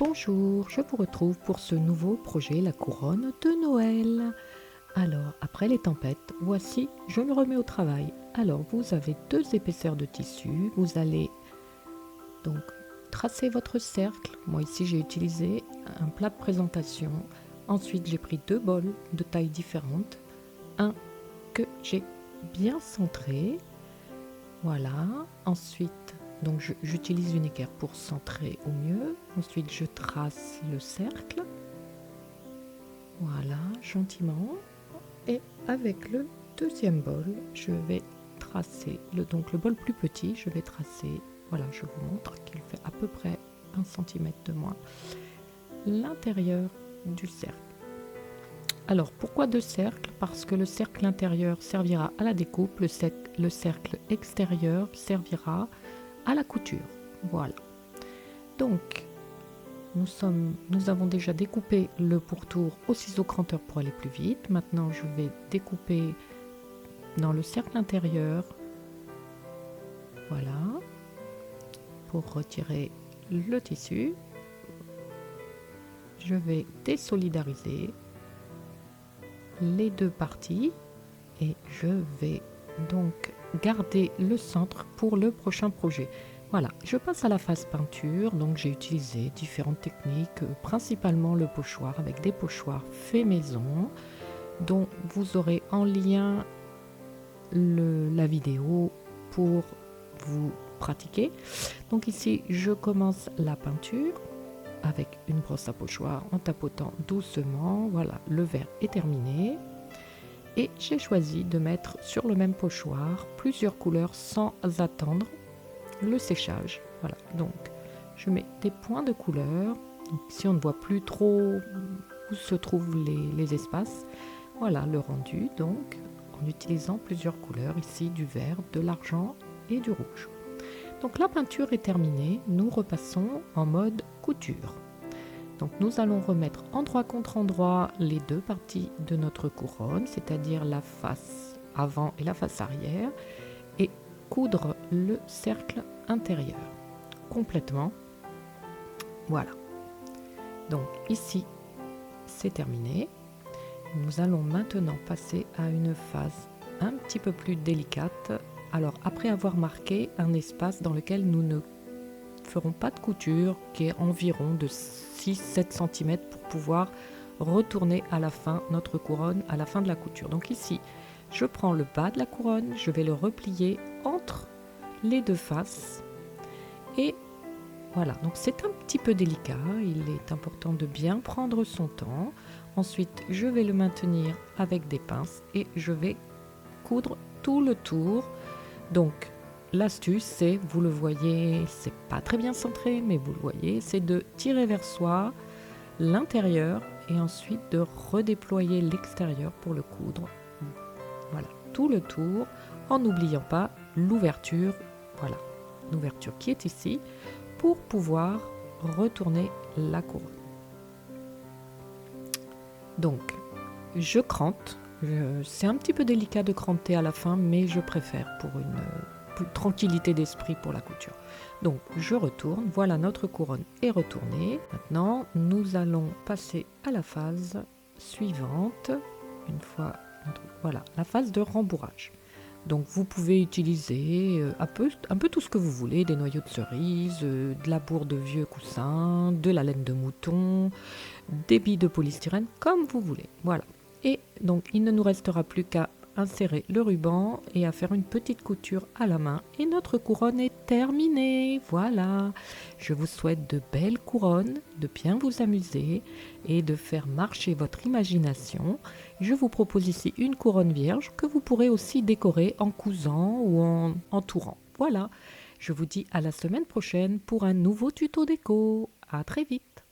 Bonjour, je vous retrouve pour ce nouveau projet, la couronne de Noël. Alors, après les tempêtes, voici, je me remets au travail. Alors, vous avez deux épaisseurs de tissu. Vous allez donc tracer votre cercle. Moi ici, j'ai utilisé un plat de présentation. Ensuite, j'ai pris deux bols de tailles différentes. Un que j'ai bien centré. Voilà. Ensuite, donc j'utilise une équerre pour centrer au mieux. Ensuite, je trace le cercle. Voilà, gentiment. Et avec le deuxième bol, je vais tracer, donc le bol plus petit, je vais tracer, voilà, je vous montre qu'il fait à peu près 1 cm de moins, l'intérieur du cercle. Alors, pourquoi deux cercles? Parce que le cercle intérieur servira à la découpe, le cercle extérieur servira à la couture. Voilà. Donc, nous avons déjà découpé le pourtour au ciseau cranteur pour aller plus vite. Maintenant, je vais découper dans le cercle intérieur. Voilà. Pour retirer le tissu, je vais désolidariser les deux parties et je vais donc garder le centre pour le prochain projet. Voilà, je passe à la phase peinture, donc j'ai utilisé différentes techniques, principalement le pochoir avec des pochoirs faits maison, dont vous aurez en lien la vidéo pour vous pratiquer. Donc ici, je commence la peinture avec une brosse à pochoir en tapotant doucement. Voilà, le vert est terminé. Et j'ai choisi de mettre sur le même pochoir plusieurs couleurs sans attendre le séchage. Voilà, donc je mets des points de couleur. Donc, ici, on ne voit plus trop où se trouvent les espaces. Voilà le rendu, donc, en utilisant plusieurs couleurs, ici du vert, de l'argent et du rouge. Donc la peinture est terminée, nous repassons en mode couture. Donc nous allons remettre endroit contre endroit les deux parties de notre couronne, c'est-à-dire la face avant et la face arrière, et coudre le cercle intérieur complètement. Voilà. Donc ici, c'est terminé. Nous allons maintenant passer à une phase un petit peu plus délicate. Alors, après avoir marqué un espace dans lequel nous ne ferons pas de couture, qui est environ de 6-7 cm pour pouvoir retourner à la fin notre couronne à la fin de la couture. Donc ici, je prends le bas de la couronne, je vais le replier entre les deux faces et voilà, donc c'est un petit peu délicat, il est important de bien prendre son temps. Ensuite, je vais le maintenir avec des pinces et je vais coudre tout le tour. Donc, l'astuce, c'est, vous le voyez, c'est pas très bien centré, mais vous le voyez, c'est de tirer vers soi l'intérieur et ensuite de redéployer l'extérieur pour le coudre. Voilà, tout le tour, en n'oubliant pas l'ouverture, voilà, l'ouverture qui est ici, pour pouvoir retourner la couronne. Donc, je crante. C'est un petit peu délicat de cranter à la fin, mais je préfère pour une tranquillité d'esprit pour la couture. Donc, je retourne. Voilà, notre couronne est retournée. Maintenant, nous allons passer à la phase suivante. Une fois, voilà, la phase de rembourrage. Donc vous pouvez utiliser un peu tout ce que vous voulez, des noyaux de cerise, de la bourre de vieux coussins, de la laine de mouton, des billes de polystyrène, comme vous voulez. Voilà. Et donc il ne nous restera plus qu'à insérer le ruban et à faire une petite couture à la main. Et notre couronne est terminée. Voilà. Je vous souhaite de belles couronnes, de bien vous amuser et de faire marcher votre imagination. Je vous propose ici une couronne vierge que vous pourrez aussi décorer en cousant ou en entourant. Voilà. Je vous dis à la semaine prochaine pour un nouveau tuto déco. À très vite.